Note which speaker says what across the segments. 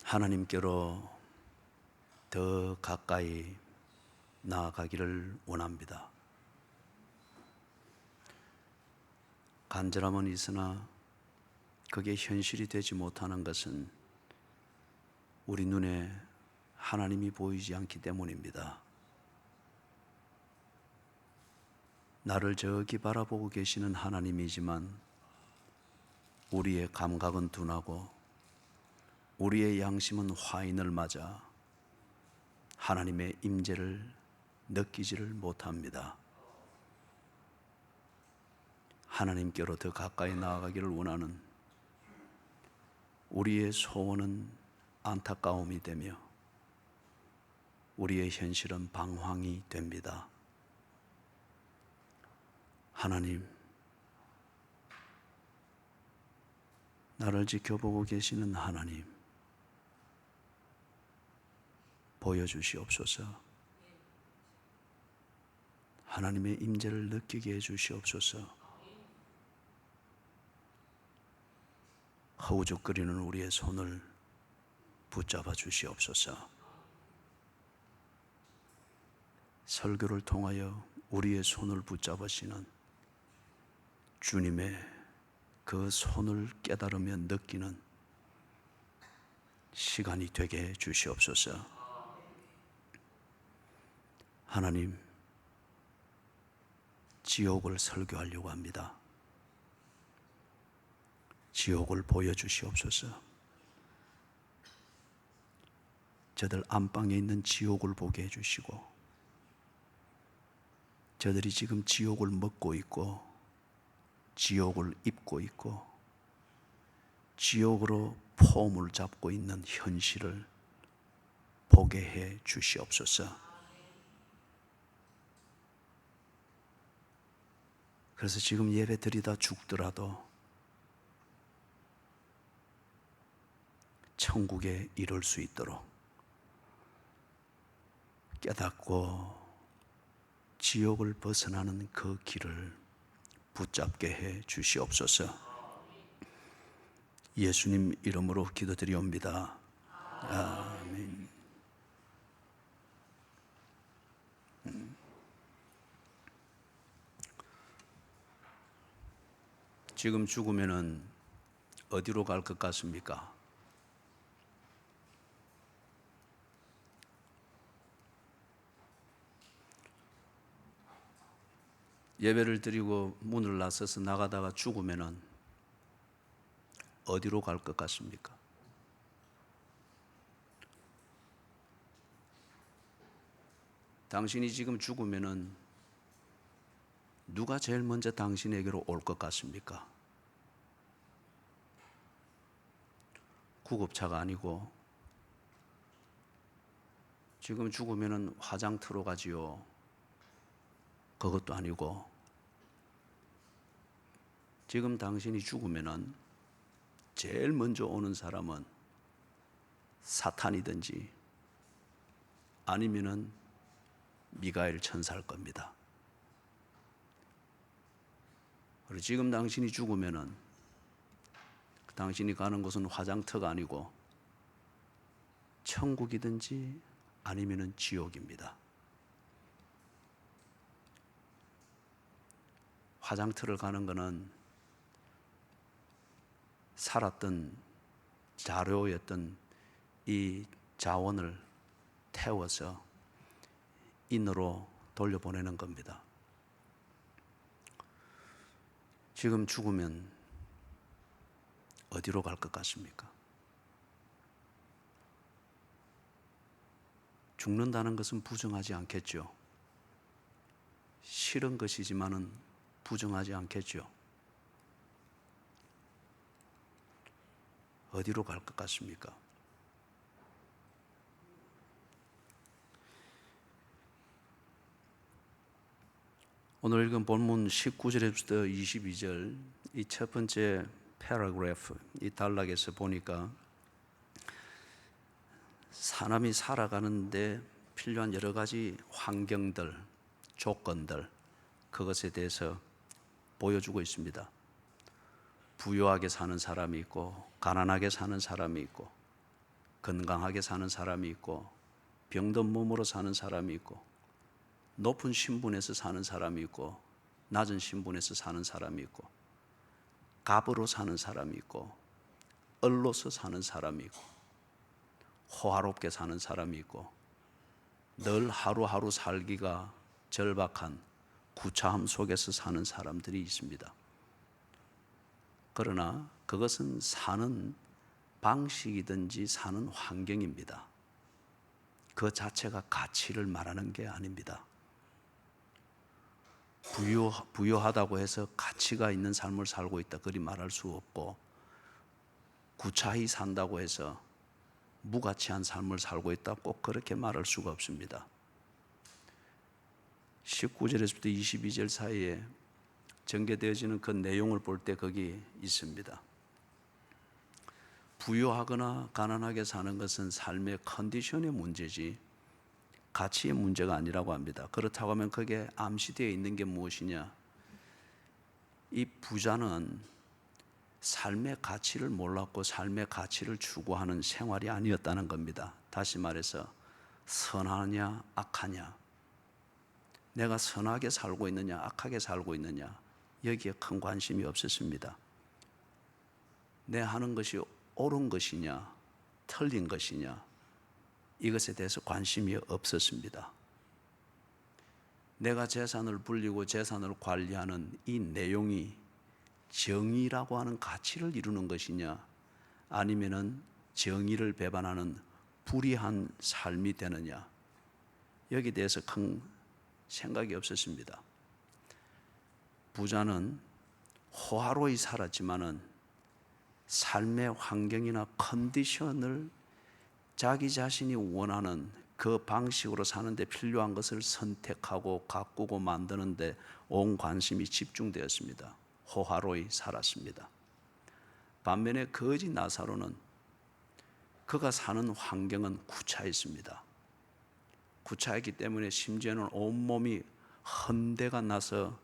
Speaker 1: 하나님께로 더 가까이 나아가기를 원합니다. 간절함은 있으나 그게 현실이 되지 못하는 것은 우리 눈에 하나님이 보이지 않기 때문입니다. 나를 저기 바라보고 계시는 하나님이지만 우리의 감각은 둔하고 우리의 양심은 화인을 맞아 하나님의 임재를 느끼지를 못합니다. 하나님께로 더 가까이 나아가기를 원하는 우리의 소원은 안타까움이 되며 우리의 현실은 방황이 됩니다. 하나님, 나를 지켜보고 계시는 하나님, 보여주시옵소서. 하나님의 임재를 느끼게 해주시옵소서. 허우적거리는 우리의 손을 붙잡아 주시옵소서. 설교를 통하여 우리의 손을 붙잡으시는 주님의 그 손을 깨달으며 느끼는 시간이 되게 해 주시옵소서. 하나님, 지옥을 설교하려고 합니다. 지옥을 보여주시옵소서. 저들 안방에 있는 지옥을 보게 해주시고, 저들이 지금 지옥을 먹고 있고 지옥을 입고 있고 지옥으로 폼을 잡고 있는 현실을 보게 해 주시옵소서. 그래서 지금 예배 드리다 죽더라도 천국에 이룰 수 있도록 깨닫고 지옥을 벗어나는 그 길을 붙잡게 해 주시옵소서. 예수님 이름으로 기도드리옵니다. 아멘. 지금 죽으면은 어디로 갈 것 같습니까? 예배를 드리고 문을 나서서 나가다가 죽으면은 어디로 갈 것 같습니까? 당신이 지금 죽으면은 누가 제일 먼저 당신에게로 올 것 같습니까? 구급차가 아니고 지금 죽으면은 화장터로 가지요. 그것도 아니고 지금 당신이 죽으면은 제일 먼저 오는 사람은 사탄이든지 아니면은 미가엘 천사일 겁니다. 그리고 지금 당신이 죽으면은 당신이 가는 곳은 화장터가 아니고 천국이든지 아니면은 지옥입니다. 화장터를 가는 것은 살았던 자료였던 이 자원을 태워서 인으로 돌려보내는 겁니다. 지금 죽으면 어디로 갈 것 같습니까? 죽는다는 것은 부정하지 않겠죠. 싫은 것이지만은 부정하지 않겠죠. 어디로 갈 것 같습니까? 오늘 읽은 본문 19절에부터 22절 이 첫 번째 패러그래프 이 단락에서 보니까 사람이 살아가는데 필요한 여러 가지 환경들, 조건들 그것에 대해서 보여주고 있습니다. 부유하게 사는 사람이 있고 가난하게 사는 사람이 있고 건강하게 사는 사람이 있고 병든 몸으로 사는 사람이 있고 높은 신분에서 사는 사람이 있고 낮은 신분에서 사는 사람이 있고 갑으로 사는 사람이 있고 을로서 사는 사람이 있고 호화롭게 사는 사람이 있고 늘 하루하루 살기가 절박한 구차함 속에서 사는 사람들이 있습니다. 그러나 그것은 사는 방식이든지 사는 환경입니다. 그 자체가 가치를 말하는 게 아닙니다. 부유하다고 해서 가치가 있는 삶을 살고 있다 그리 말할 수 없고, 구차히 산다고 해서 무가치한 삶을 살고 있다 꼭 그렇게 말할 수가 없습니다. 19절에서부터 22절 사이에 전개되어지는 그 내용을 볼 때 거기 있습니다. 부유하거나 가난하게 사는 것은 삶의 컨디션의 문제지 가치의 문제가 아니라고 합니다. 그렇다고 하면 그게 암시되어 있는 게 무엇이냐? 이 부자는 삶의 가치를 몰랐고 삶의 가치를 추구하는 생활이 아니었다는 겁니다. 다시 말해서 선하냐 악하냐, 내가 선하게 살고 있느냐 악하게 살고 있느냐, 여기에 큰 관심이 없었습니다. 내 하는 것이 옳은 것이냐 틀린 것이냐, 이것에 대해서 관심이 없었습니다. 내가 재산을 불리고 재산을 관리하는 이 내용이 정의라고 하는 가치를 이루는 것이냐, 아니면은 정의를 배반하는 불의한 삶이 되느냐, 여기에 대해서 큰 생각이 없었습니다. 부자는 호화로이 살았지만은 삶의 환경이나 컨디션을 자기 자신이 원하는 그 방식으로 사는데 필요한 것을 선택하고 가꾸고 만드는데 온 관심이 집중되었습니다. 호화로이 살았습니다. 반면에 거지 나사로는 그가 사는 환경은 구차했습니다. 구차했기 때문에 심지어는 온몸이 헌대가 나서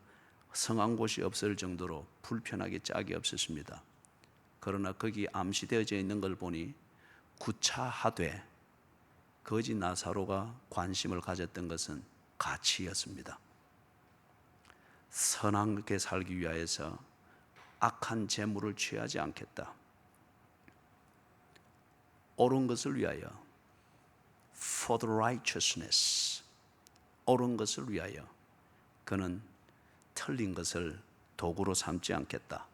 Speaker 1: 성한 곳이 없을 정도로 불편하게 짝이 없었습니다. 그러나 거기 암시되어져 있는 걸 보니 구차하되 거지 나사로가 관심을 가졌던 것은 가치였습니다. 선하게 살기 위하여서 악한 재물을 취하지 않겠다. 옳은 것을 위하여, for the righteousness, 옳은 것을 위하여 그는 틀린 것을 도구로 삼지 않겠다.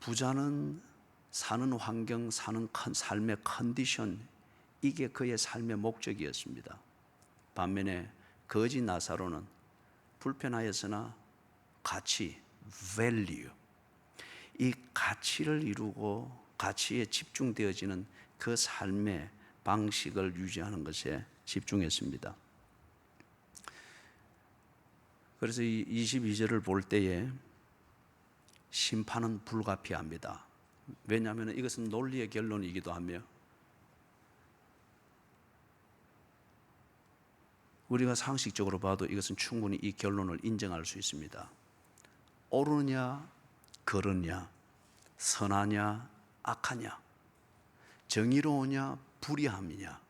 Speaker 1: 부자는 사는 환경, 사는 삶의 컨디션, 이게 그의 삶의 목적이었습니다. 반면에 거지 나사로는 불편하였으나 가치, value, 이 가치를 이루고 가치에 집중되어지는 그 삶의 방식을 유지하는 것에 집중했습니다. 그래서 이 22절을 볼 때에 심판은 불가피합니다. 왜냐하면 이것은 논리의 결론이기도 하며 우리가 상식적으로 봐도 이것은 충분히 이 결론을 인정할 수 있습니다. 옳으냐 그르냐, 선하냐 악하냐, 정의로우냐 불의함이냐,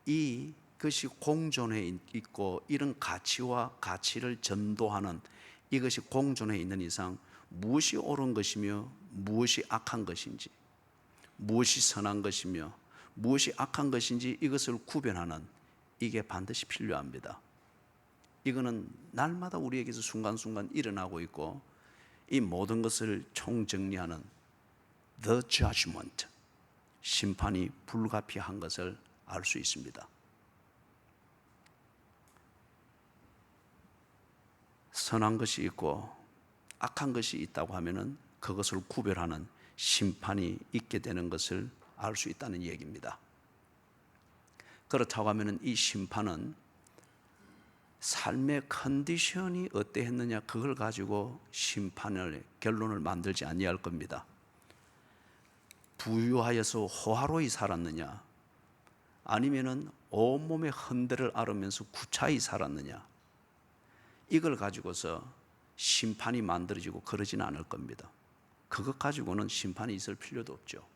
Speaker 1: 이것이 공존해 있고 이런 가치와 가치를 전도하는 이것이 공존해 있는 이상 무엇이 옳은 것이며 무엇이 악한 것인지, 무엇이 선한 것이며 무엇이 악한 것인지 이것을 구별하는 이게 반드시 필요합니다. 이거는 날마다 우리에게서 순간순간 일어나고 있고 이 모든 것을 총정리하는 The Judgment, 심판이 불가피한 것을 알 수 있습니다. 선한 것이 있고 악한 것이 있다고 하면은 그것을 구별하는 심판이 있게 되는 것을 알 수 있다는 얘기입니다. 그렇다고 하면은 이 심판은 삶의 컨디션이 어떠했느냐 그걸 가지고 심판을 결론을 만들지 아니할 겁니다. 부유하여서 호화로이 살았느냐 아니면은 온몸의 헌대를 앓으면서 구차히 살았느냐, 이걸 가지고서 심판이 만들어지고 그러지는 않을 겁니다. 그것 가지고는 심판이 있을 필요도 없죠.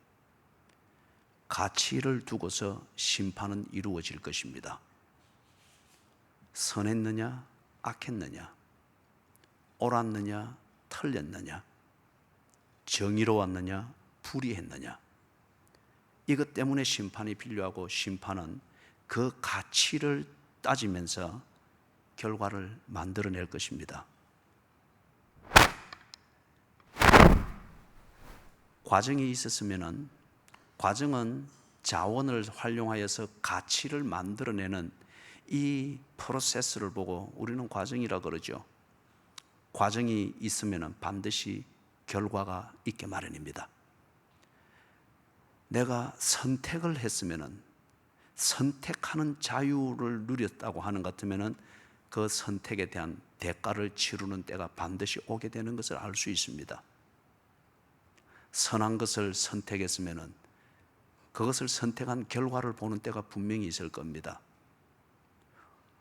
Speaker 1: 가치를 두고서 심판은 이루어질 것입니다. 선했느냐, 악했느냐, 옳았느냐, 틀렸느냐, 정의로웠느냐, 불의했느냐, 이것 때문에 심판이 필요하고, 심판은 그 가치를 따지면서 결과를 만들어낼 것입니다. 과정이 있었으면은, 과정은 자원을 활용하여서 가치를 만들어내는 이 프로세스를 보고 우리는 과정이라 그러죠. 과정이 있으면 반드시 결과가 있게 마련입니다. 내가 선택을 했으면, 선택하는 자유를 누렸다고 하는 것 같으면 그 선택에 대한 대가를 치르는 때가 반드시 오게 되는 것을 알 수 있습니다. 선한 것을 선택했으면 그것을 선택한 결과를 보는 때가 분명히 있을 겁니다.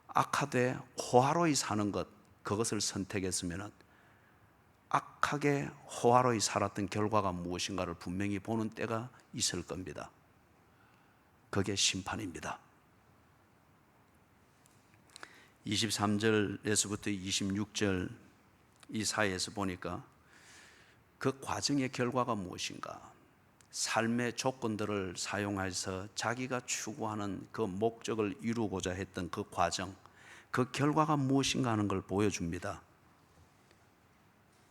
Speaker 1: 악하되 호화로이 사는 것, 그것을 선택했으면 악하게 호화로이 살았던 결과가 무엇인가를 분명히 보는 때가 있을 겁니다. 그게 심판입니다. 23절에서부터 26절 이 사이에서 보니까 그 과정의 결과가 무엇인가, 삶의 조건들을 사용해서 자기가 추구하는 그 목적을 이루고자 했던 그 과정, 그 결과가 무엇인가 하는 걸 보여줍니다.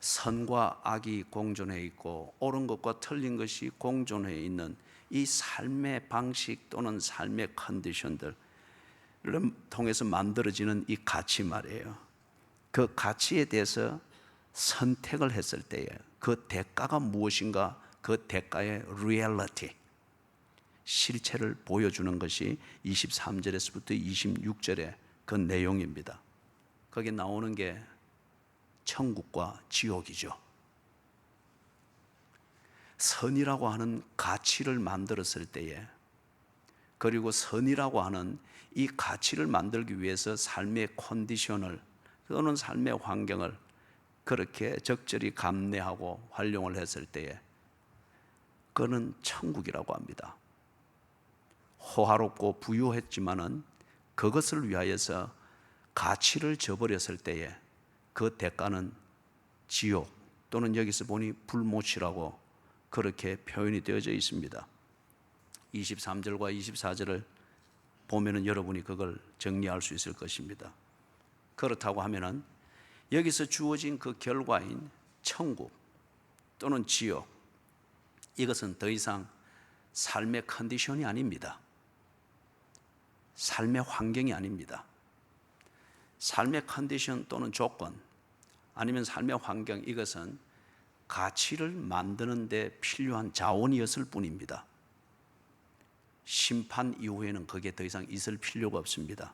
Speaker 1: 선과 악이 공존해 있고 옳은 것과 틀린 것이 공존해 있는 이 삶의 방식 또는 삶의 컨디션들을 통해서 만들어지는 이 가치 말이에요. 그 가치에 대해서 선택을 했을 때에 그 대가가 무엇인가, 그 대가의 리얼리티, 실체를 보여주는 것이 23절에서부터 26절의 그 내용입니다. 거기에 나오는 게 천국과 지옥이죠. 선이라고 하는 가치를 만들었을 때에, 그리고 선이라고 하는 이 가치를 만들기 위해서 삶의 컨디션을 또는 삶의 환경을 그렇게 적절히 감내하고 활용을 했을 때에 그는 천국이라고 합니다. 호화롭고 부유했지만은 그것을 위하여서 가치를 저버렸을 때에 그 대가는 지옥, 또는 여기서 보니 불못이라고 그렇게 표현이 되어져 있습니다. 23절과 24절을 보면은 여러분이 그걸 정리할 수 있을 것입니다. 그렇다고 하면은 여기서 주어진 그 결과인 천국 또는 지옥, 이것은 더 이상 삶의 컨디션이 아닙니다. 삶의 환경이 아닙니다. 삶의 컨디션 또는 조건, 아니면 삶의 환경, 이것은 가치를 만드는 데 필요한 자원이었을 뿐입니다. 심판 이후에는 그게 더 이상 있을 필요가 없습니다.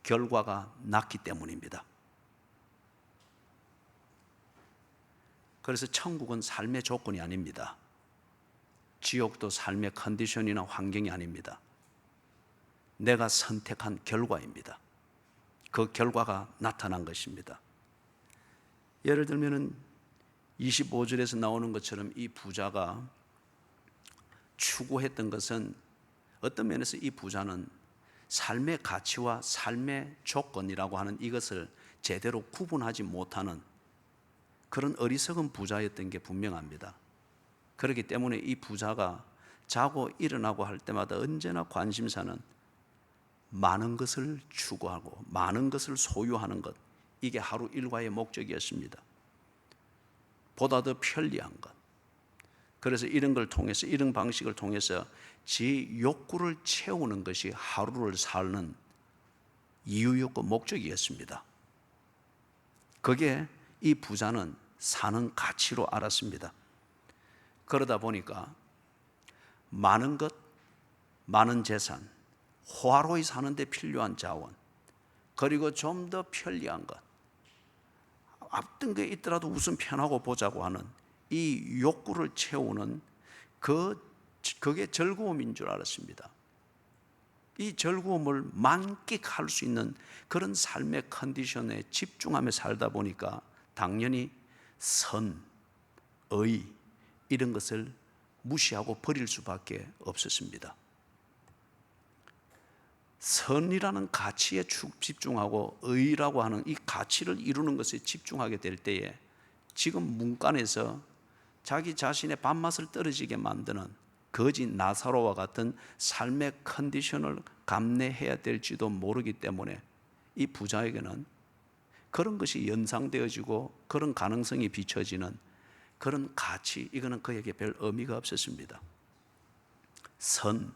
Speaker 1: 결과가 났기 때문입니다. 그래서 천국은 삶의 조건이 아닙니다. 지옥도 삶의 컨디션이나 환경이 아닙니다. 내가 선택한 결과입니다. 그 결과가 나타난 것입니다. 예를 들면은 25절에서 나오는 것처럼 이 부자가 추구했던 것은, 어떤 면에서 이 부자는 삶의 가치와 삶의 조건이라고 하는 이것을 제대로 구분하지 못하는 그런 어리석은 부자였던 게 분명합니다. 그렇기 때문에 이 부자가 자고 일어나고 할 때마다 언제나 관심사는 많은 것을 추구하고 많은 것을 소유하는 것, 이게 하루 일과의 목적이었습니다. 보다 더 편리한 것. 그래서 이런 걸 통해서, 이런 방식을 통해서 지 욕구를 채우는 것이 하루를 사는 이유였고 목적이었습니다. 그게 이 부자는 사는 가치로 알았습니다. 그러다 보니까 많은 것, 많은 재산, 호화로이 사는 데 필요한 자원, 그리고 좀 더 편리한 것, 어떤 게 있더라도 우선 편하고 보자고 하는 이 욕구를 채우는 그게 즐거움인 줄 알았습니다. 이 즐거움을 만끽할 수 있는 그런 삶의 컨디션에 집중하며 살다 보니까 당연히 선, 의, 이런 것을 무시하고 버릴 수밖에 없었습니다. 선이라는 가치에 집중하고 의라고 하는 이 가치를 이루는 것에 집중하게 될 때에 지금 문간에서 자기 자신의 밥맛을 떨어지게 만드는 거지 나사로와 같은 삶의 컨디션을 감내해야 될지도 모르기 때문에 이 부자에게는 그런 것이 연상되어지고 그런 가능성이 비춰지는 그런 가치, 이거는 그에게 별 의미가 없었습니다. 선,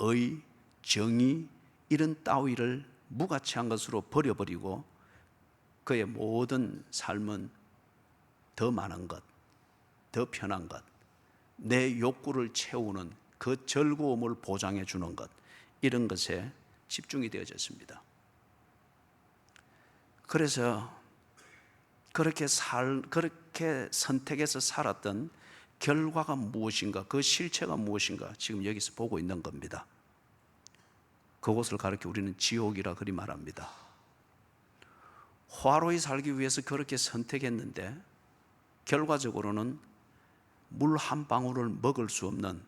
Speaker 1: 의, 정의 이런 따위를 무가치한 것으로 버려버리고 그의 모든 삶은 더 많은 것, 더 편한 것, 내 욕구를 채우는 그 즐거움을 보장해 주는 것, 이런 것에 집중이 되어졌습니다. 그래서 그렇게 선택해서 살았던 결과가 무엇인가, 그 실체가 무엇인가 지금 여기서 보고 있는 겁니다. 그것을 가리켜 우리는 지옥이라 그리 말합니다. 화로에 살기 위해서 그렇게 선택했는데 결과적으로는 물 한 방울을 먹을 수 없는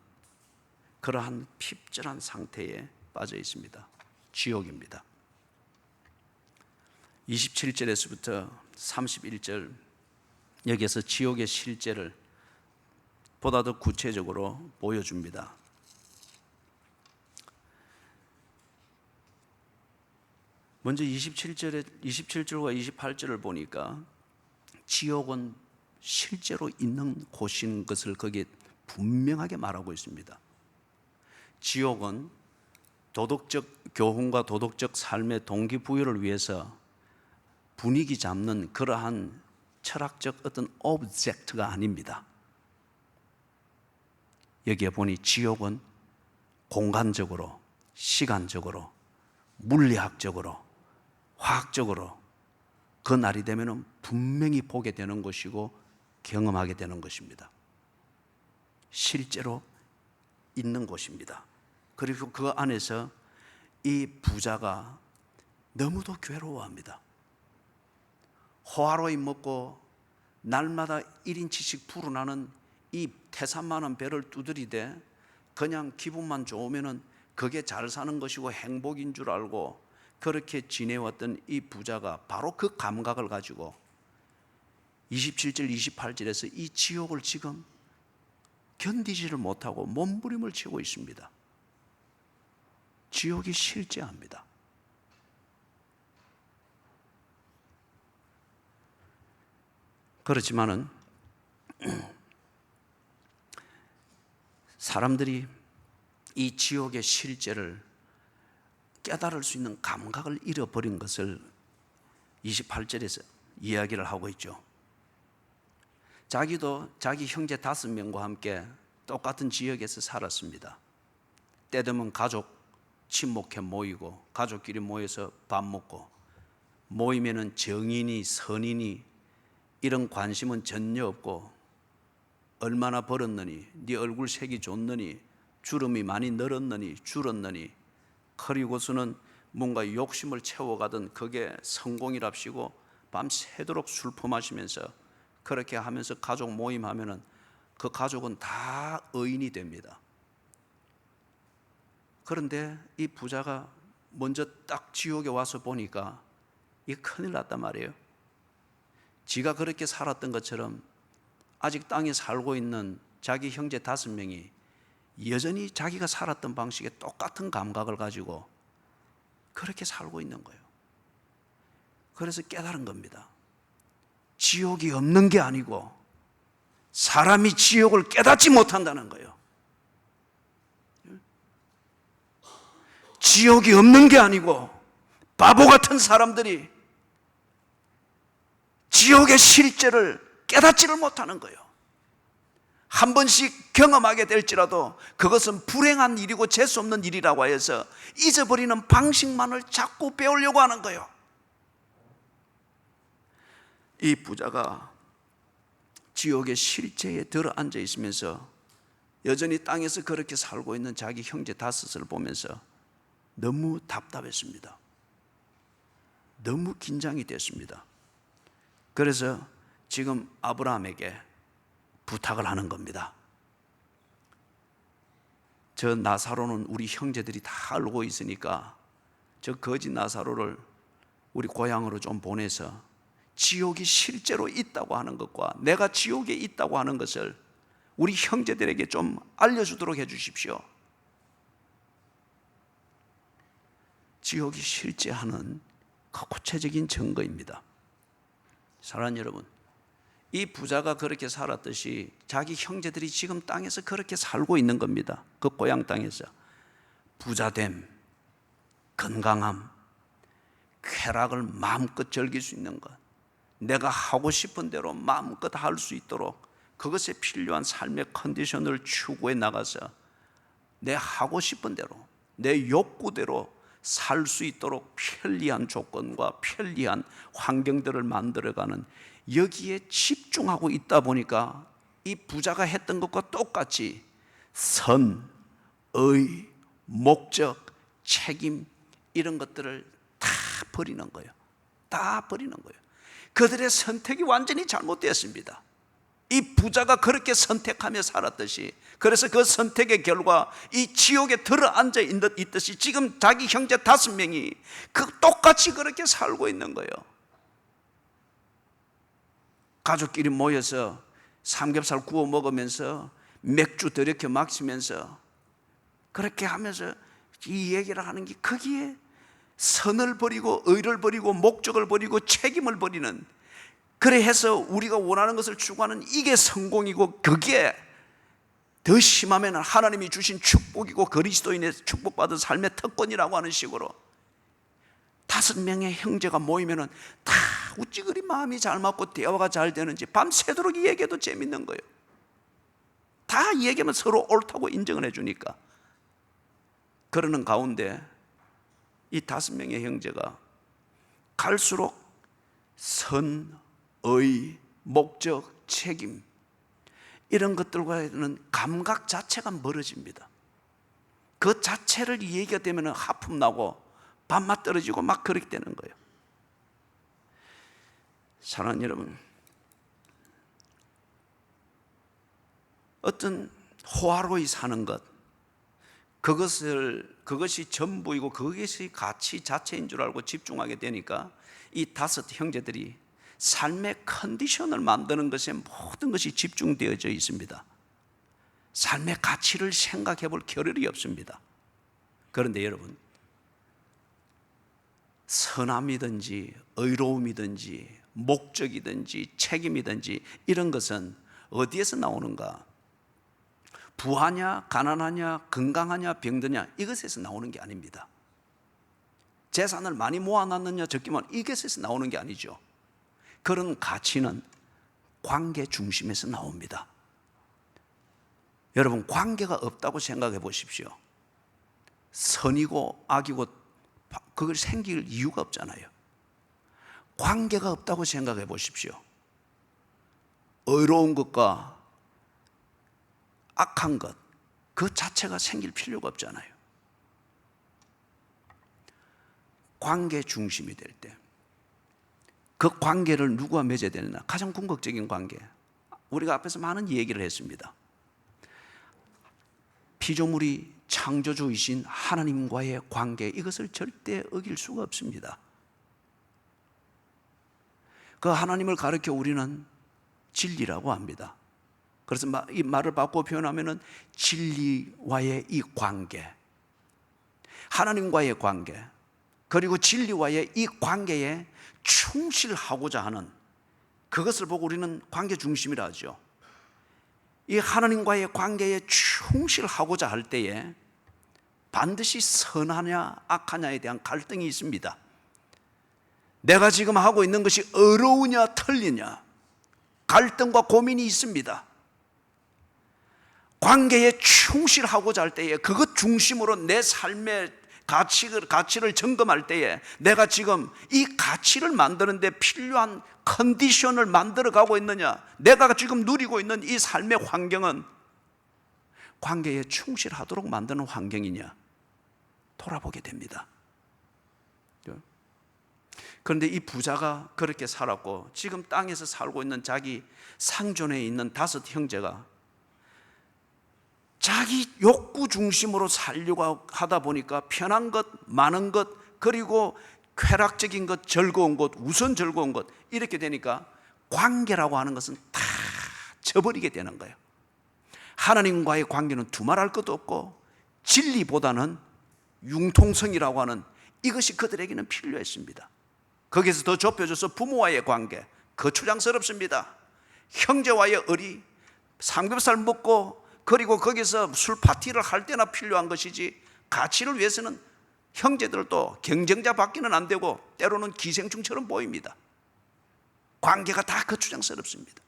Speaker 1: 그러한 핍절한 상태에 빠져 있습니다. 지옥입니다. 27절에서부터 31절, 여기에서 지옥의 실제를 보다 더 구체적으로 보여줍니다. 먼저 27절과 28절을 보니까 지옥은 실제로 있는 곳인 것을 거기에 분명하게 말하고 있습니다. 지옥은 도덕적 교훈과 도덕적 삶의 동기부여를 위해서 분위기 잡는 그러한 철학적 어떤 오브젝트가 아닙니다. 여기에 보니 지옥은 공간적으로, 시간적으로, 물리학적으로, 화학적으로 그 날이 되면 분명히 보게 되는 것이고 경험하게 되는 것입니다. 실제로 있는 곳입니다. 그리고 그 안에서 이 부자가 너무도 괴로워합니다. 호화로이 먹고 날마다 1인치씩 불어나는 이 태산많은 배를 두드리되 그냥 기분만 좋으면 그게 잘 사는 것이고 행복인 줄 알고 그렇게 지내왔던 이 부자가 바로 그 감각을 가지고 27절 28절에서 이 지옥을 지금 견디지를 못하고 몸부림을 치고 있습니다. 지옥이 실제합니다. 그렇지만은 사람들이 이 지옥의 실제를 깨달을 수 있는 감각을 잃어버린 것을 28절에서 이야기를 하고 있죠. 자기도 자기 형제 5명과 함께 똑같은 지역에서 살았습니다. 때 되면 가족 친목해 모이고 가족끼리 모여서 밥 먹고 모이면은 정인이 선인이 이런 관심은 전혀 없고 얼마나 벌었느니, 네 얼굴 색이 좋느니, 주름이 많이 늘었느니 줄었느니, 그리고서는 뭔가 욕심을 채워가던 그게 성공이랍시고 밤새도록 술 퍼마시면서 그렇게 하면서 가족 모임하면은 그 가족은 다 의인이 됩니다. 그런데 이 부자가 먼저 딱 지옥에 와서 보니까 이게 큰일 났단 말이에요. 지가 그렇게 살았던 것처럼 아직 땅에 살고 있는 자기 형제 5명이 여전히 자기가 살았던 방식에 똑같은 감각을 가지고 그렇게 살고 있는 거예요. 그래서 깨달은 겁니다. 지옥이 없는 게 아니고 사람이 지옥을 깨닫지 못한다는 거예요. 지옥이 없는 게 아니고 바보 같은 사람들이 지옥의 실제를 깨닫지를 못하는 거예요. 한 번씩 경험하게 될지라도 그것은 불행한 일이고 재수 없는 일이라고 해서 잊어버리는 방식만을 자꾸 배우려고 하는 거예요. 이 부자가 지옥의 실제에 들어앉아 있으면서 여전히 땅에서 그렇게 살고 있는 자기 형제 5을 보면서 너무 답답했습니다. 너무 긴장이 됐습니다. 그래서 지금 아브라함에게 부탁을 하는 겁니다. 저 나사로는 우리 형제들이 다 알고 있으니까 저 거지 나사로를 우리 고향으로 좀 보내서 지옥이 실제로 있다고 하는 것과 내가 지옥에 있다고 하는 것을 우리 형제들에게 좀 알려주도록 해주십시오. 지옥이 실제하는 구체적인 증거입니다. 사랑하는 여러분, 이 부자가 그렇게 살았듯이 자기 형제들이 지금 땅에서 그렇게 살고 있는 겁니다. 그 고향 땅에서 부자됨, 건강함, 쾌락을 마음껏 즐길 수 있는 것, 내가 하고 싶은 대로 마음껏 할 수 있도록 그것에 필요한 삶의 컨디션을 추구해 나가서 내 하고 싶은 대로, 내 욕구대로 살 수 있도록 편리한 조건과 편리한 환경들을 만들어가는, 여기에 집중하고 있다 보니까 이 부자가 했던 것과 똑같이 선, 의, 목적, 책임 이런 것들을 다 버리는 거예요. 다 버리는 거예요. 그들의 선택이 완전히 잘못되었습니다. 이 부자가 그렇게 선택하며 살았듯이, 그래서 그 선택의 결과 이 지옥에 들어앉아 있듯이 지금 자기 형제 5명이 똑같이 그렇게 살고 있는 거예요. 가족끼리 모여서 삼겹살 구워 먹으면서 맥주 더럽게 마시면서 그렇게 하면서 이 얘기를 하는 게, 거기에 선을 버리고 의를 버리고 목적을 버리고 책임을 버리는, 그래 해서 우리가 원하는 것을 추구하는 이게 성공이고, 그게 더 심하면 하나님이 주신 축복이고 그리스도인의 축복받은 삶의 특권이라고 하는 식으로 5명의 형제가 모이면은 다 어찌 그리 마음이 잘 맞고 대화가 잘 되는지 밤새도록 이 얘기해도 재밌는 거예요. 다 이 얘기하면 서로 옳다고 인정을 해주니까. 그러는 가운데 이 5명의 형제가 갈수록 선, 의, 목적, 책임 이런 것들과는 감각 자체가 멀어집니다. 그 자체를 이 얘기가 되면 하품 나고 밥맛 떨어지고 막 그렇게 되는 거예요. 사랑하는 여러분, 어떤 호화로이 사는 것, 그것이 전부이고 그것이 가치 자체인 줄 알고 집중하게 되니까 이 5 형제들이 삶의 컨디션을 만드는 것에 모든 것이 집중되어져 있습니다. 삶의 가치를 생각해 볼 겨를이 없습니다. 그런데 여러분, 선함이든지 의로움이든지 목적이든지 책임이든지 이런 것은 어디에서 나오는가? 부하냐, 가난하냐, 건강하냐, 병드냐, 이것에서 나오는 게 아닙니다. 재산을 많이 모아놨느냐, 적기만, 이것에서 나오는 게 아니죠. 그런 가치는 관계 중심에서 나옵니다. 여러분, 관계가 없다고 생각해 보십시오. 선이고 악이고 그걸 생길 이유가 없잖아요. 관계가 없다고 생각해 보십시오. 의로운 것과 악한 것, 그 자체가 생길 필요가 없잖아요. 관계 중심이 될 때, 그 관계를 누구와 맺어야 되느냐? 가장 궁극적인 관계, 우리가 앞에서 많은 얘기를 했습니다. 피조물이 창조주이신 하나님과의 관계, 이것을 절대 어길 수가 없습니다. 그 하나님을 가르쳐 우리는 진리라고 합니다. 그래서 이 말을 바꿔 표현하면 진리와의 이 관계, 하나님과의 관계, 그리고 진리와의 이 관계에 충실하고자 하는, 그것을 보고 우리는 관계 중심이라 하죠. 이 하나님과의 관계에 충실하고자 할 때에 반드시 선하냐 악하냐에 대한 갈등이 있습니다. 내가 지금 하고 있는 것이 어려우냐 틀리냐, 갈등과 고민이 있습니다. 관계에 충실하고자 할 때에 그것 중심으로 내 삶의 가치를 점검할 때에 내가 지금 이 가치를 만드는 데 필요한 컨디션을 만들어 가고 있느냐, 내가 지금 누리고 있는 이 삶의 환경은 관계에 충실하도록 만드는 환경이냐 돌아보게 됩니다. 그런데 이 부자가 그렇게 살았고 지금 땅에서 살고 있는 자기 상존에 있는 5 형제가 자기 욕구 욕구 중심으로 살려고 하다 보니까 편한 것, 많은 것, 그리고 쾌락적인 것, 즐거운 것, 우선 즐거운 것, 이렇게 되니까 관계라고 하는 것은 다 저버리게 되는 거예요. 하나님과의 관계는 두말할 것도 없고 진리보다는 융통성이라고 하는 이것이 그들에게는 필요했습니다. 거기서 더 좁혀져서 부모와의 관계, 거추장스럽습니다. 형제와의 의리, 삼겹살 먹고 그리고 거기서 술 파티를 할 때나 필요한 것이지, 가치를 위해서는 형제들도 경쟁자 밖에는 안 되고 때로는 기생충처럼 보입니다. 관계가 다 거추장스럽습니다.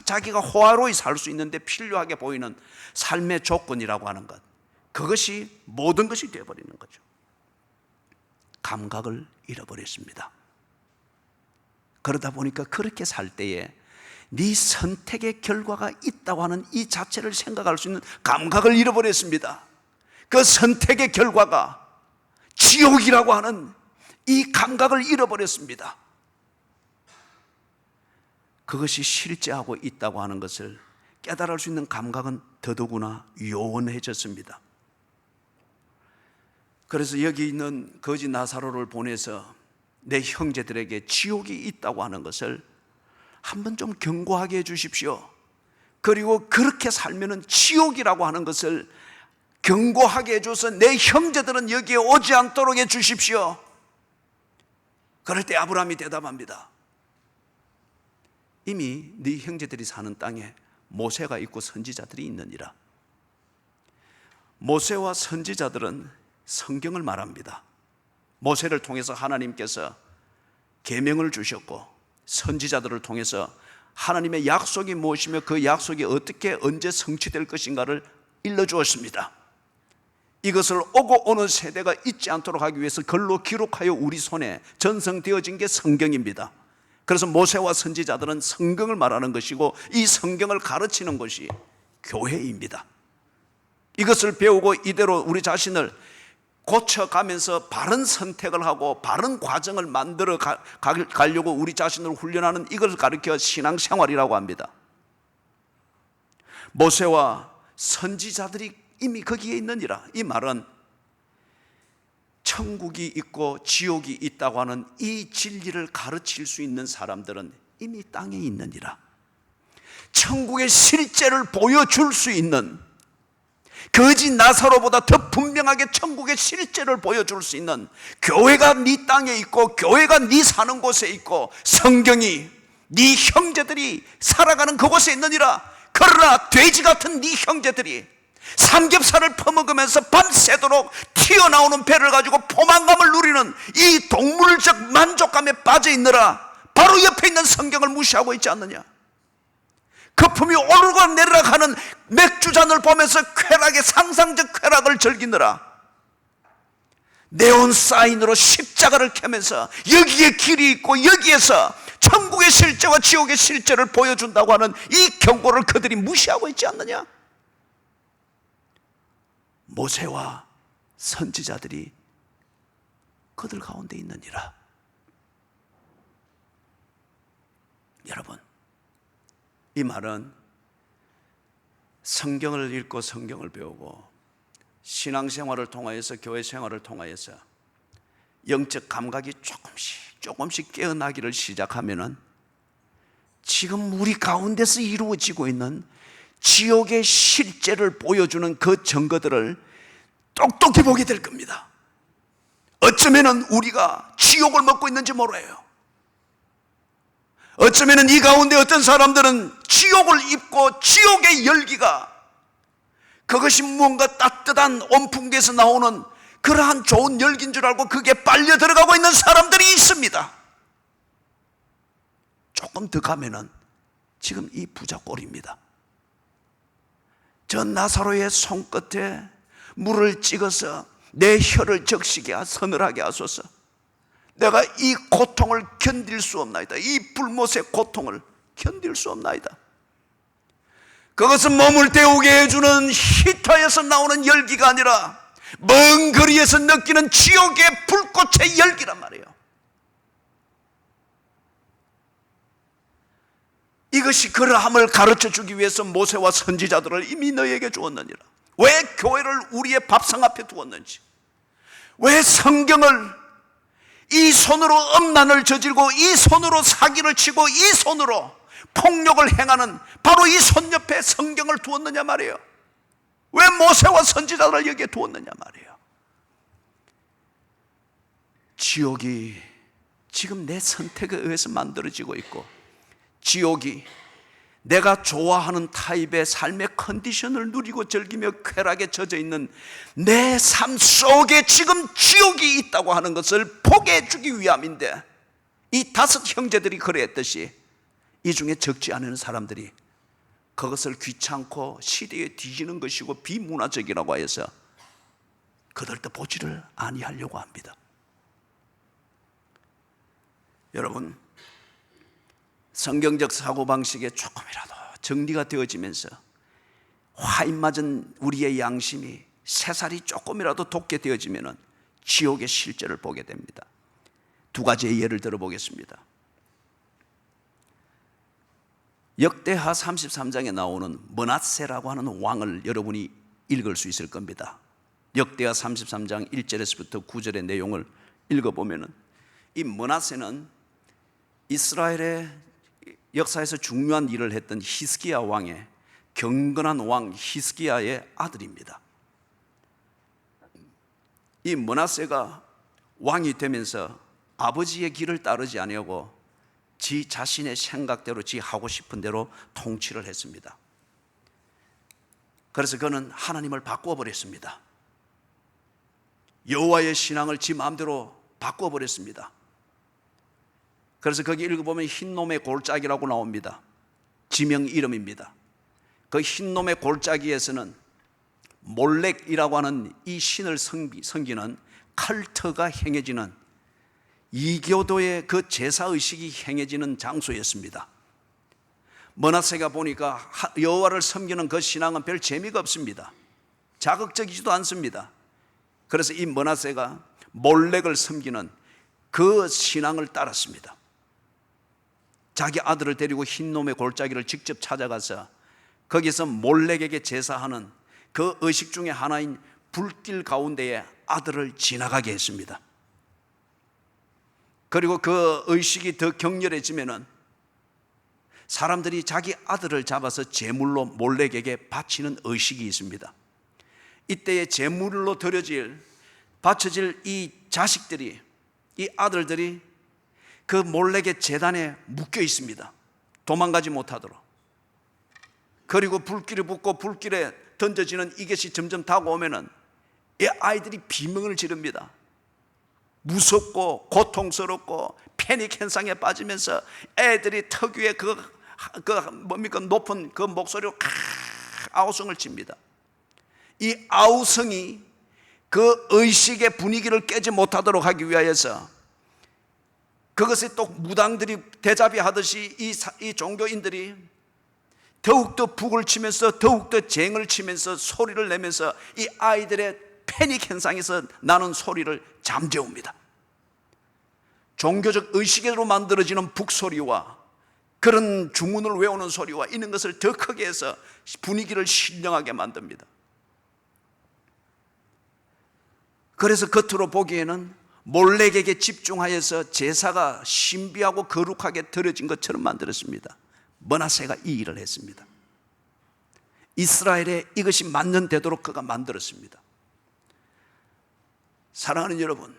Speaker 1: 자기가 호화로이 살 수 있는데 필요하게 보이는 삶의 조건이라고 하는 것, 그것이 모든 것이 되어버리는 거죠. 감각을 잃어버렸습니다. 그러다 보니까 그렇게 살 때에 네 선택의 결과가 있다고 하는 이 자체를 생각할 수 있는 감각을 잃어버렸습니다. 그 선택의 결과가 지옥이라고 하는 이 감각을 잃어버렸습니다. 그것이 실제하고 있다고 하는 것을 깨달을 수 있는 감각은 더더구나 요원해졌습니다. 그래서 여기 있는 거지 나사로를 보내서 내 형제들에게 지옥이 있다고 하는 것을 한번 좀 경고하게 해 주십시오. 그리고 그렇게 살면은 지옥이라고 하는 것을 경고하게 해줘서 내 형제들은 여기에 오지 않도록 해 주십시오. 그럴 때 아브라함이 대답합니다. 이미 네 형제들이 사는 땅에 모세가 있고 선지자들이 있느니라. 모세와 선지자들은 성경을 말합니다. 모세를 통해서 하나님께서 계명을 주셨고, 선지자들을 통해서 하나님의 약속이 무엇이며 그 약속이 어떻게 언제 성취될 것인가를 일러주었습니다. 이것을 오고 오는 세대가 잊지 않도록 하기 위해서 글로 기록하여 우리 손에 전성되어진 게 성경입니다. 그래서 모세와 선지자들은 성경을 말하는 것이고, 이 성경을 가르치는 것이 교회입니다. 이것을 배우고 이대로 우리 자신을 고쳐가면서 바른 선택을 하고 바른 과정을 만들어 가려고 우리 자신을 훈련하는, 이걸 가르쳐 신앙생활이라고 합니다. 모세와 선지자들이 이미 거기에 있느니라. 이 말은 천국이 있고 지옥이 있다고 하는 이 진리를 가르칠 수 있는 사람들은 이미 땅에 있느니라. 천국의 실제를 보여줄 수 있는, 거지 나사로보다 더 분명하게 천국의 실제를 보여줄 수 있는 교회가 네 땅에 있고, 교회가 네 사는 곳에 있고, 성경이 네 형제들이 살아가는 그곳에 있느니라. 그러나 돼지 같은 네 형제들이 삼겹살을 퍼먹으면서 밤새도록 튀어나오는 배를 가지고 포만감을 누리는 이 동물적 만족감에 빠져 있느라 바로 옆에 있는 성경을 무시하고 있지 않느냐. 거품이 오르고 내려가는 맥주잔을 보면서 쾌락의 상상적 쾌락을 즐기느라 네온 사인으로 십자가를 켜면서 여기에 길이 있고 여기에서 천국의 실제와 지옥의 실제를 보여준다고 하는 이 경고를 그들이 무시하고 있지 않느냐. 모세와 선지자들이 그들 가운데 있느니라. 여러분, 이 말은 성경을 읽고 성경을 배우고 신앙생활을 통하여서, 교회 생활을 통하여서 영적 감각이 조금씩 깨어나기를 시작하면은 지금 우리 가운데서 이루어지고 있는 지옥의 실제를 보여주는 그 증거들을 똑똑히 보게 될 겁니다. 어쩌면은 우리가 지옥을 먹고 있는지 몰라요. 어쩌면은 이 가운데 어떤 사람들은 지옥을 입고 지옥의 열기가, 그것이 무언가 따뜻한 온풍기에서 나오는 그러한 좋은 열기인 줄 알고 그게 빨려 들어가고 있는 사람들이 있습니다. 조금 더 가면은 지금 이 부자 꼴입니다. 저 나사로의 손끝에 물을 찍어서 내 혀를 적시게 서늘하게 하소서. 내가 이 고통을 견딜 수 없나이다. 이 불못의 고통을 견딜 수 없나이다. 그것은 몸을 데우게 해주는 히터에서 나오는 열기가 아니라 먼 거리에서 느끼는 지옥의 불꽃의 열기란 말이에요. 이것이 그러함을 가르쳐 주기 위해서 모세와 선지자들을 이미 너에게 주었느니라. 왜 교회를 우리의 밥상 앞에 두었는지, 왜 성경을 이 손으로 음란을 저질고 이 손으로 사기를 치고 이 손으로 폭력을 행하는 바로 이 손 옆에 성경을 두었느냐 말이에요. 왜 모세와 선지자들을 여기에 두었느냐 말이에요. 지옥이 지금 내 선택에 의해서 만들어지고 있고, 지옥이 내가 좋아하는 타입의 삶의 컨디션을 누리고 즐기며 쾌락에 젖어 있는 내 삶 속에 지금 지옥이 있다고 하는 것을 보게 해주기 위함인데, 이 다섯 형제들이 그랬듯이 이 중에 적지 않은 사람들이 그것을 귀찮고 시대에 뒤지는 것이고 비문화적이라고 해서 그들도 보지를 아니하려고 합니다. 여러분, 성경적 사고방식에 조금이라도 정리가 되어지면서 화인 맞은 우리의 양심이 새살이 조금이라도 돋게 되어지면 지옥의 실제를 보게 됩니다. 두 가지의 예를 들어보겠습니다. 역대하 33장에 나오는 므낫세라고 하는 왕을 여러분이 읽을 수 있을 겁니다. 역대하 33장 1절에서부터 9절의 내용을 읽어보면 이 므낫세는 이스라엘의 역사에서 중요한 일을 했던 히스기야 왕의, 경건한 왕 히스기야의 아들입니다. 이 므낫세가 왕이 되면서 아버지의 길을 따르지 아니하고 지 자신의 생각대로, 지 하고 싶은 대로 통치를 했습니다. 그래서 그는 하나님을 바꾸어 버렸습니다. 여호와의 신앙을 지 마음대로 바꾸어 버렸습니다. 그래서 거기 읽어보면 흰놈의 골짜기라고 나옵니다. 지명 이름입니다. 그 흰놈의 골짜기에서는 몰렉이라고 하는 이 신을 섬기는 칼트가 행해지는, 이교도의 그 제사의식이 행해지는 장소였습니다. 므낫세가 보니까 여호와를 섬기는 그 신앙은 별 재미가 없습니다. 자극적이지도 않습니다. 그래서 이 므낫세가 몰렉을 섬기는 그 신앙을 따랐습니다. 자기 아들을 데리고 흰놈의 골짜기를 직접 찾아가서 거기서 몰렉에게 제사하는 그 의식 중에 하나인 불길 가운데에 아들을 지나가게 했습니다. 그리고 그 의식이 더 격렬해지면은 사람들이 자기 아들을 잡아서 제물로 몰렉에게 바치는 의식이 있습니다. 이때에 제물로 바쳐질 이 자식들이, 이 아들들이 그 몰렉의 제단에 묶여 있습니다. 도망가지 못하도록. 그리고 불길이 붙고 불길에 던져지는 이것이 점점 다가오면은 이 아이들이 비명을 지릅니다. 무섭고 고통스럽고 패닉 현상에 빠지면서 애들이 특유의 높은 그 목소리로 아우성을 칩니다. 이 아우성이 그 의식의 분위기를 깨지 못하도록 하기 위하여서 그것에 또 무당들이 대자비 하듯이 이 종교인들이 더욱더 북을 치면서 더욱더 쟁을 치면서 소리를 내면서 이 아이들의 패닉 현상에서 나는 소리를 잠재웁니다. 종교적 의식으로 만들어지는 북소리와 그런 주문을 외우는 소리와 이런 것을 더 크게 해서 분위기를 신령하게 만듭니다. 그래서 겉으로 보기에는 몰렉에게 집중하여서 제사가 신비하고 거룩하게 드려진 것처럼 만들었습니다. 므낫세가 이 일을 했습니다. 이스라엘에 이것이 만년되도록 그가 만들었습니다. 사랑하는 여러분,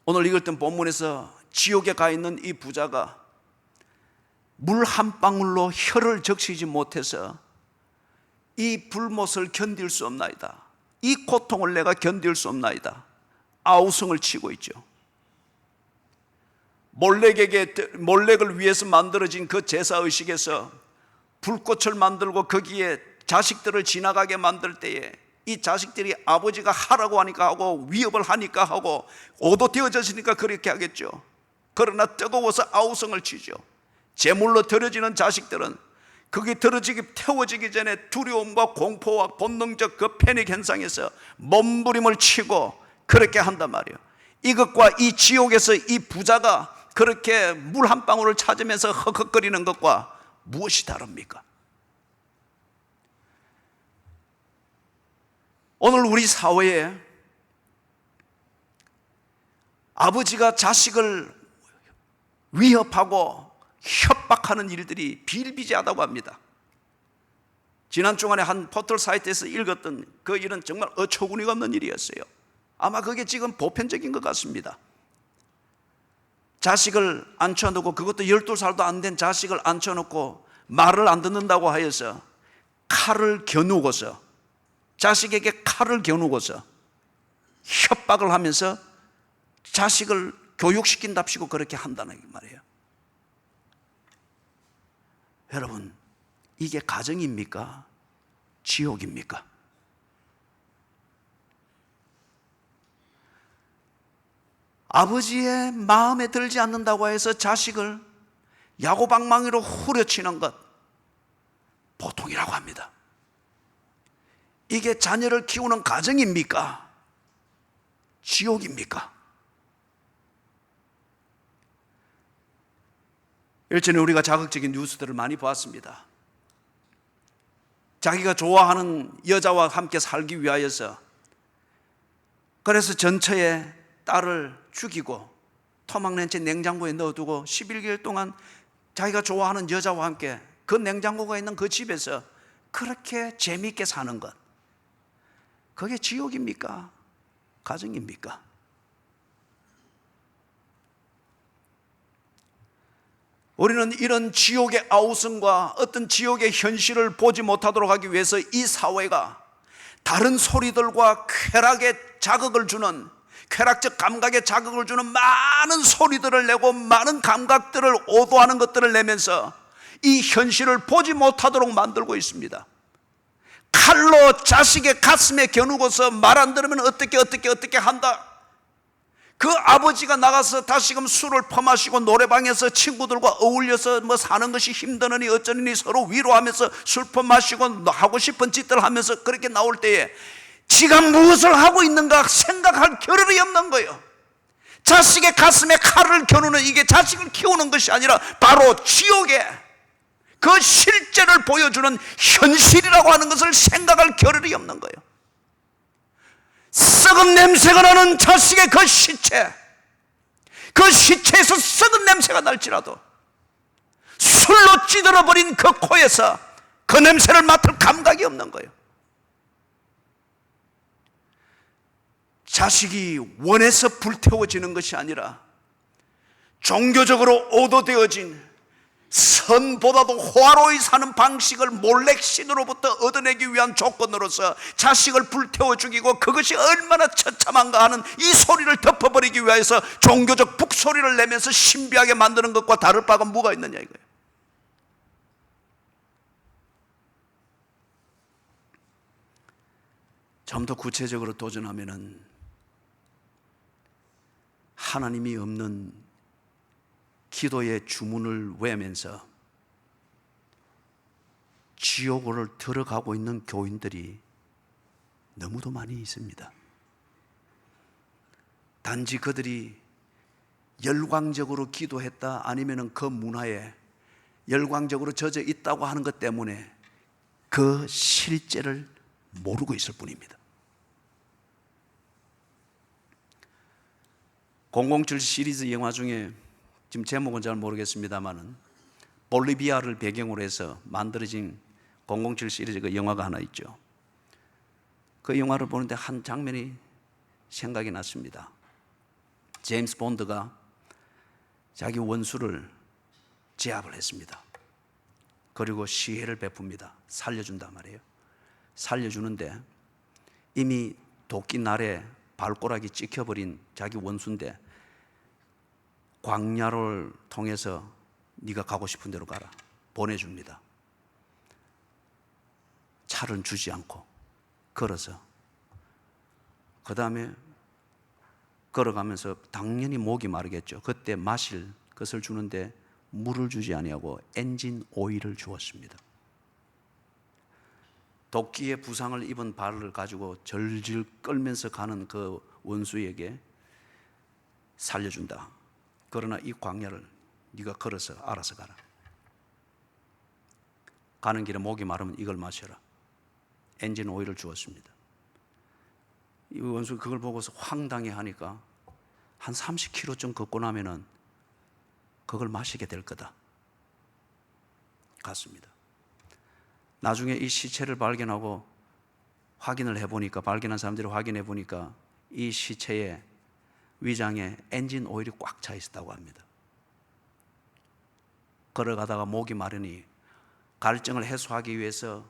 Speaker 1: 오늘 읽었던 본문에서 지옥에 가 있는 이 부자가 물 한 방울로 혀를 적시지 못해서 이 불못을 견딜 수 없나이다, 이 고통을 내가 견딜 수 없나이다 아우성을 치고 있죠. 몰렉을 위해서 만들어진 그 제사의식에서 불꽃을 만들고 거기에 자식들을 지나가게 만들 때에 이 자식들이 아버지가 하라고 하니까 하고 위협을 하니까 하고 오도 되어졌으니까 그렇게 하겠죠. 그러나 뜨거워서 아우성을 치죠. 제물로 드려지는 자식들은 그게 태워지기 전에 두려움과 공포와 본능적 그 패닉 현상에서 몸부림을 치고 그렇게 한단 말이에요. 이것과 이 지옥에서 이 부자가 그렇게 물 한 방울을 찾으면서 헉헉거리는 것과 무엇이 다릅니까? 오늘 우리 사회에 아버지가 자식을 위협하고 협박하는 일들이 비일비재하다고 합니다. 지난 주간에 한 포털 사이트에서 읽었던 그 일은 정말 어처구니가 없는 일이었어요. 아마 그게 지금 보편적인 것 같습니다. 자식을 앉혀놓고, 그것도 12살도 안 된 자식을 앉혀놓고 말을 안 듣는다고 하여서 칼을 겨누고서, 자식에게 칼을 겨누고서 협박을 하면서 자식을 교육시킨답시고 그렇게 한다는 말이에요. 여러분, 이게 가정입니까? 지옥입니까? 아버지의 마음에 들지 않는다고 해서 자식을 야구방망이로 후려치는 것, 보통이라고 합니다. 이게 자녀를 키우는 가정입니까? 지옥입니까? 일전에 우리가 자극적인 뉴스들을 많이 보았습니다. 자기가 좋아하는 여자와 함께 살기 위하여서, 그래서 전처에 딸을 죽이고 토막낸 채 냉장고에 넣어두고 11개월 동안 자기가 좋아하는 여자와 함께 그 냉장고가 있는 그 집에서 그렇게 재미있게 사는 것, 그게 지옥입니까? 가정입니까? 우리는 이런 지옥의 아우성과 어떤 지옥의 현실을 보지 못하도록 하기 위해서 이 사회가 다른 소리들과 쾌락에 자극을 주는, 쾌락적 감각에 자극을 주는 많은 소리들을 내고 많은 감각들을 오도하는 것들을 내면서 이 현실을 보지 못하도록 만들고 있습니다. 칼로 자식의 가슴에 겨누고서 말 안 들으면 어떻게 한다. 그 아버지가 나가서 다시금 술을 퍼마시고 노래방에서 친구들과 어울려서 뭐 사는 것이 힘드느니 어쩌느니 서로 위로하면서 술 퍼마시고 하고 싶은 짓들 하면서 그렇게 나올 때에 지가 무엇을 하고 있는가 생각할 겨를이 없는 거예요. 자식의 가슴에 칼을 겨누는, 이게 자식을 키우는 것이 아니라 바로 지옥의 그 실제를 보여주는 현실이라고 하는 것을 생각할 겨를이 없는 거예요. 썩은 냄새가 나는 자식의 그 시체, 그 시체에서 썩은 냄새가 날지라도 술로 찌들어버린 그 코에서 그 냄새를 맡을 감각이 없는 거예요. 자식이 원해서 불태워지는 것이 아니라 종교적으로 오도되어진 선보다도 호화로이 사는 방식을 몰렉신으로부터 얻어내기 위한 조건으로서 자식을 불태워 죽이고, 그것이 얼마나 처참한가 하는 이 소리를 덮어버리기 위해서 종교적 북소리를 내면서 신비하게 만드는 것과 다를 바가 뭐가 있느냐 이거예요. 좀 더 구체적으로 도전하면은 하나님이 없는 기도의 주문을 외면서 지옥으로 들어가고 있는 교인들이 너무도 많이 있습니다. 단지 그들이 열광적으로 기도했다, 아니면 그 문화에 열광적으로 젖어 있다고 하는 것 때문에 그 실제를 모르고 있을 뿐입니다. 007 시리즈 영화 중에, 지금 제목은 잘 모르겠습니다만은 볼리비아를 배경으로 해서 만들어진 007 시리즈 그 영화가 하나 있죠. 그 영화를 보는데 한 장면이 생각이 났습니다. 제임스 본드가 자기 원수를 제압을 했습니다. 그리고 시혜를 베풉니다. 살려준단 말이에요. 살려주는데 이미 도끼 날에 발꼬락이 찍혀버린 자기 원수인데 광야를 통해서 네가 가고 싶은 데로 가라 보내줍니다. 차를 주지 않고 걸어서, 그 다음에 걸어가면서 당연히 목이 마르겠죠. 그때 마실 것을 주는데 물을 주지 아니하고 엔진 오일을 주었습니다. 도끼의 부상을 입은 발을 가지고 절질 끌면서 가는 그 원수에게 살려준다. 그러나 이 광야를 네가 걸어서 알아서 가라. 가는 길에 목이 마르면 이걸 마셔라. 엔진 오일을 주었습니다. 이 원수 그걸 보고서 황당해 하니까 한 30km쯤 걷고 나면은 그걸 마시게 될 거다 같습니다. 나중에 이 시체를 발견하고 확인을 해보니까, 발견한 사람들이 확인해 보니까 이 시체의 위장에 엔진 오일이 꽉 차 있었다고 합니다. 걸어가다가 목이 마르니 갈증을 해소하기 위해서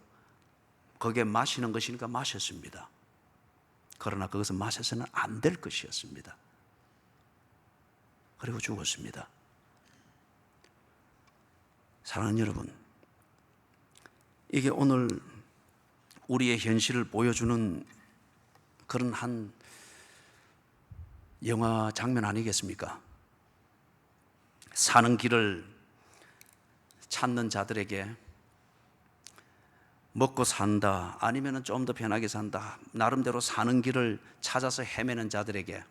Speaker 1: 거기에 마시는 것이니까 마셨습니다. 그러나 그것은 마셔서는 안 될 것이었습니다. 그리고 죽었습니다. 사랑하는 여러분, 이게 오늘 우리의 현실을 보여주는 그런 한 영화 장면 아니겠습니까? 사는 길을 찾는 자들에게 먹고 산다, 아니면 좀 더 편하게 산다, 나름대로 사는 길을 찾아서 헤매는 자들에게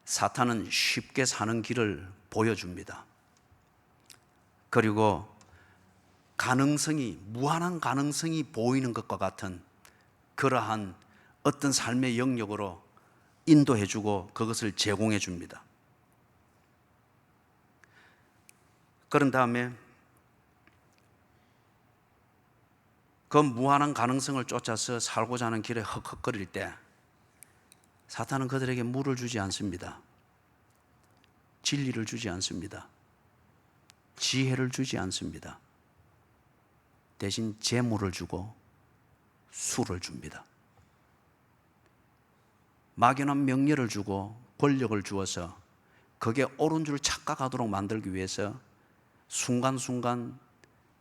Speaker 1: 사탄은 쉽게 사는 길을 보여줍니다. 그리고 가능성이, 무한한 가능성이 보이는 것과 같은 그러한 어떤 삶의 영역으로 인도해주고 그것을 제공해 줍니다. 그런 다음에 그 무한한 가능성을 쫓아서 살고자 하는 길에 헉헉거릴 때 사탄은 그들에게 물을 주지 않습니다. 진리를 주지 않습니다. 지혜를 주지 않습니다. 대신 재물을 주고 술을 줍니다. 막연한 명예를 주고 권력을 주어서 그게 옳은 줄 착각하도록 만들기 위해서 순간순간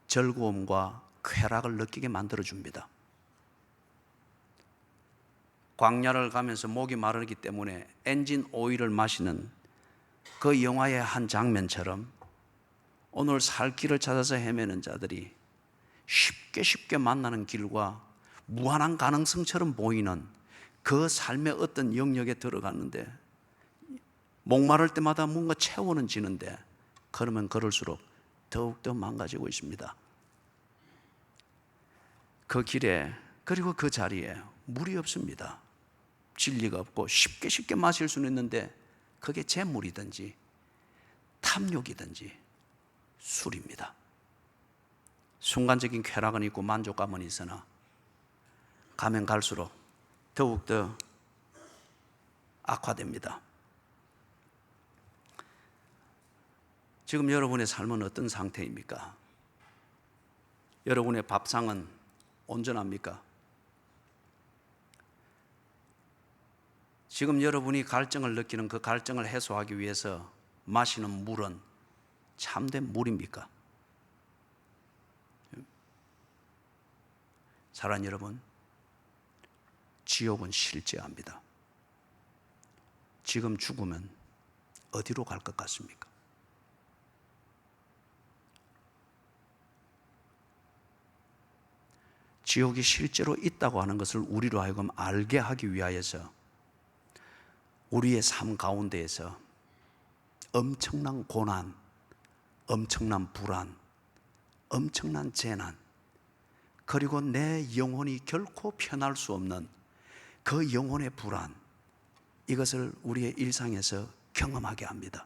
Speaker 1: 즐거움과 쾌락을 느끼게 만들어줍니다. 광야를 가면서 목이 마르기 때문에 엔진 오일을 마시는 그 영화의 한 장면처럼 오늘 살 길을 찾아서 헤매는 자들이 쉽게 만나는 길과 무한한 가능성처럼 보이는 그 삶의 어떤 영역에 들어갔는데 목마를 때마다 뭔가 채워는 지는데 그러면 그럴수록 더욱더 망가지고 있습니다. 그 길에, 그리고 그 자리에 물이 없습니다. 진리가 없고 쉽게 마실 수는 있는데 그게 재물이든지 탐욕이든지 술입니다. 순간적인 쾌락은 있고 만족감은 있으나 가면 갈수록 더욱더 악화됩니다. 지금 여러분의 삶은 어떤 상태입니까? 여러분의 밥상은 온전합니까? 지금 여러분이 갈증을 느끼는 그 갈증을 해소하기 위해서 마시는 물은 참된 물입니까? 사랑하는 여러분, 지옥은 실제합니다. 지금 죽으면 어디로 갈 것 같습니까? 지옥이 실제로 있다고 하는 것을 우리로 하여금 알게 하기 위하여서 우리의 삶 가운데에서 엄청난 고난, 엄청난 불안, 엄청난 재난, 그리고 내 영혼이 결코 편할 수 없는 그 영혼의 불안, 이것을 우리의 일상에서 경험하게 합니다.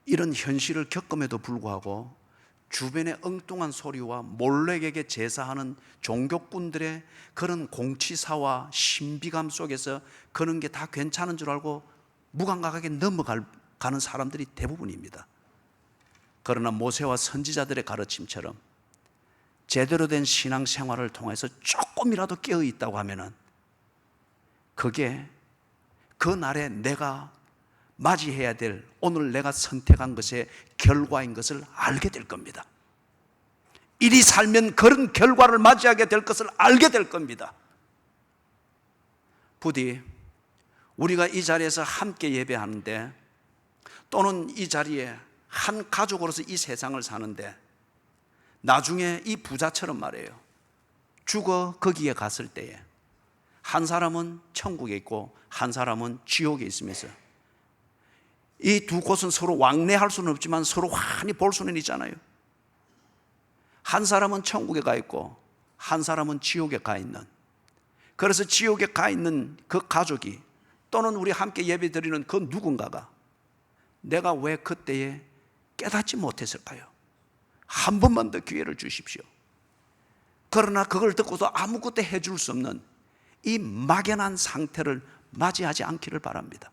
Speaker 1: 이런 현실을 겪음에도 불구하고 주변의 엉뚱한 소리와 몰래에게 제사하는 종교꾼들의 그런 공치사와 신비감 속에서 그런 게 다 괜찮은 줄 알고 무감각하게 넘어가는 사람들이 대부분입니다. 그러나 모세와 선지자들의 가르침처럼 제대로 된 신앙생활을 통해서 조금이라도 깨어 있다고 하면은 그게 그 날에 내가 맞이해야 될, 오늘 내가 선택한 것의 결과인 것을 알게 될 겁니다. 이리 살면 그런 결과를 맞이하게 될 것을 알게 될 겁니다. 부디 우리가 이 자리에서 함께 예배하는데, 또는 이 자리에 한 가족으로서 이 세상을 사는데, 나중에 이 부자처럼 말이에요, 죽어 거기에 갔을 때에 한 사람은 천국에 있고 한 사람은 지옥에 있으면서 이 두 곳은 서로 왕래할 수는 없지만 서로 환히 볼 수는 있잖아요. 한 사람은 천국에 가 있고 한 사람은 지옥에 가 있는, 그래서 지옥에 가 있는 그 가족이 또는 우리 함께 예배 드리는 그 누군가가 내가 왜 그때에 깨닫지 못했을까요? 한 번만 더 기회를 주십시오. 그러나 그걸 듣고도 아무것도 해줄 수 없는 이 막연한 상태를 맞이하지 않기를 바랍니다.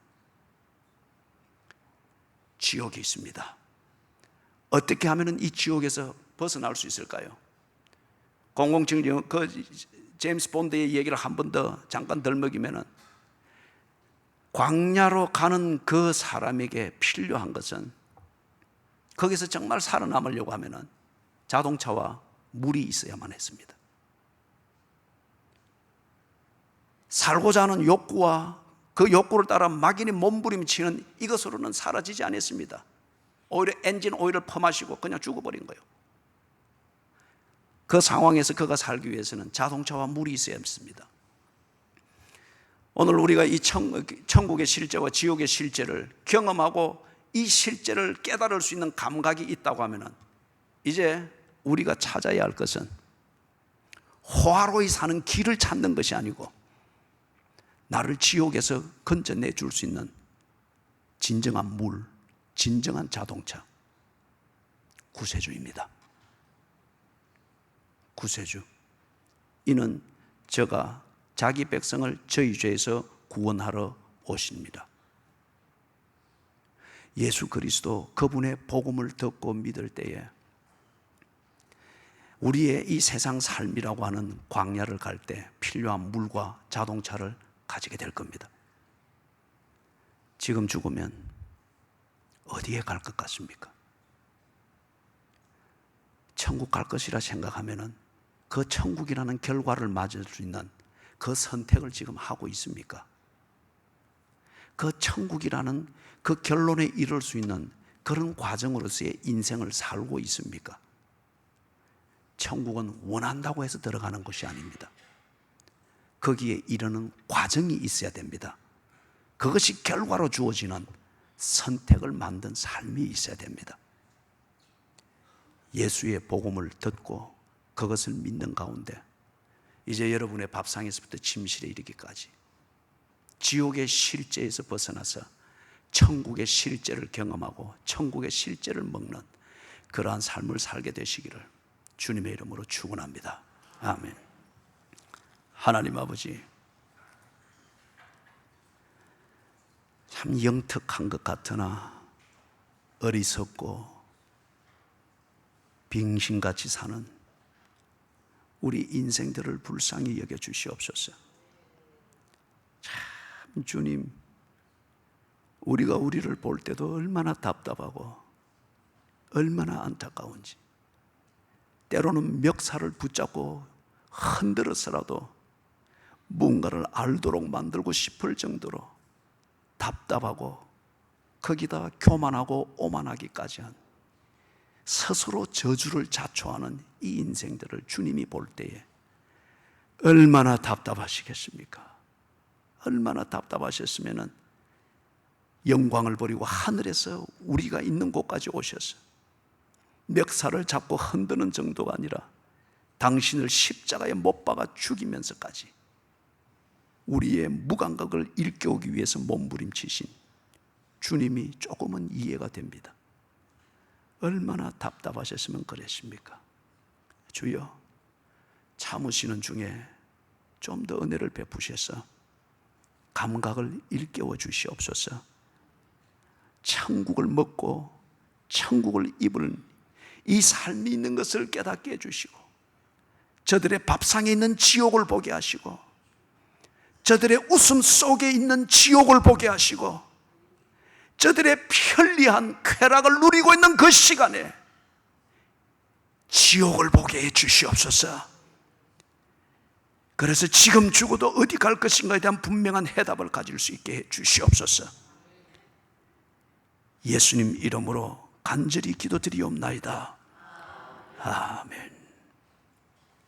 Speaker 1: 지옥이 있습니다. 어떻게 하면 이 지옥에서 벗어날 수 있을까요? 007 그 제임스 본드의 얘기를 한 번 더 잠깐 덜먹이면은, 광야로 가는 그 사람에게 필요한 것은, 거기서 정말 살아남으려고 하면은 자동차와 물이 있어야만 했습니다. 살고자 하는 욕구와 그 욕구를 따라 막연히 몸부림치는 이것으로는 사라지지 않았습니다. 오히려 엔진 오일을 퍼마시고 그냥 죽어버린 거예요. 그 상황에서 그가 살기 위해서는 자동차와 물이 있어야 했습니다. 오늘 우리가 이 천국의 실제와 지옥의 실제를 경험하고 이 실제를 깨달을 수 있는 감각이 있다고 하면은, 이제 우리가 찾아야 할 것은 호화로이 사는 길을 찾는 것이 아니고 나를 지옥에서 건져내 줄 수 있는 진정한 물, 진정한 자동차, 구세주입니다. 구세주. 이는 저가 자기 백성을 저희 죄에서 구원하러 오십니다. 예수 그리스도 그분의 복음을 듣고 믿을 때에 우리의 이 세상 삶이라고 하는 광야를 갈 때 필요한 물과 자동차를 가지게 될 겁니다. 지금 죽으면 어디에 갈 것 같습니까? 천국 갈 것이라 생각하면은 그 천국이라는 결과를 맞을 수 있는 그 선택을 지금 하고 있습니까? 그 천국이라는 그 결론에 이를 수 있는 그런 과정으로서의 인생을 살고 있습니까? 천국은 원한다고 해서 들어가는 것이 아닙니다. 거기에 이르는 과정이 있어야 됩니다. 그것이 결과로 주어지는 선택을 만든 삶이 있어야 됩니다. 예수의 복음을 듣고 그것을 믿는 가운데 이제 여러분의 밥상에서부터 침실에 이르기까지 지옥의 실제에서 벗어나서 천국의 실제를 경험하고 천국의 실제를 먹는 그러한 삶을 살게 되시기를 주님의 이름으로 축원합니다. 아멘. 하나님 아버지, 참 영특한 것 같으나 어리석고 빙신같이 사는 우리 인생들을 불쌍히 여겨 주시옵소서. 참 주님, 우리가 우리를 볼 때도 얼마나 답답하고 얼마나 안타까운지, 때로는 멱살을 붙잡고 흔들어서라도 뭔가를 알도록 만들고 싶을 정도로 답답하고 거기다 교만하고 오만하기까지 한 스스로 저주를 자초하는 이 인생들을 주님이 볼 때에 얼마나 답답하시겠습니까? 얼마나 답답하셨으면 영광을 버리고 하늘에서 우리가 있는 곳까지 오셔서 멱살을 잡고 흔드는 정도가 아니라 당신을 십자가에 못 박아 죽이면서까지 우리의 무감각을 일깨우기 위해서 몸부림치신 주님이 조금은 이해가 됩니다. 얼마나 답답하셨으면 그랬습니까? 주여, 참으시는 중에 좀 더 은혜를 베푸셔서 감각을 일깨워 주시옵소서. 천국을 먹고 천국을 입을 이 삶이 있는 것을 깨닫게 해주시고, 저들의 밥상에 있는 지옥을 보게 하시고, 저들의 웃음 속에 있는 지옥을 보게 하시고, 저들의 편리한 쾌락을 누리고 있는 그 시간에 지옥을 보게 해 주시옵소서. 그래서 지금 죽어도 어디 갈 것인가에 대한 분명한 해답을 가질 수 있게 해 주시옵소서. 예수님 이름으로 간절히 기도드리옵나이다. 아멘.